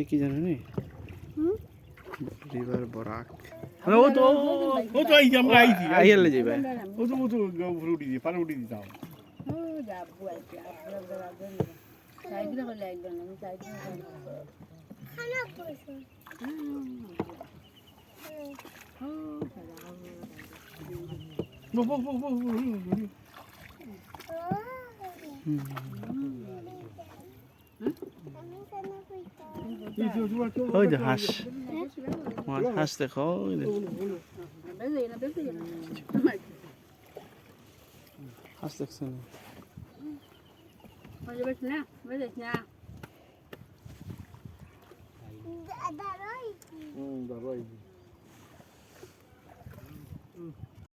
কি জানো নি রিভার বরাক ও তো এই যে আমরা আইছি আইলে যাবে ও তো উঠি দিয়ে পারে উঠি দিতাম ওই যে হাঁস হাঁস দেখো হাঁস দেখছেন দাঁড়াই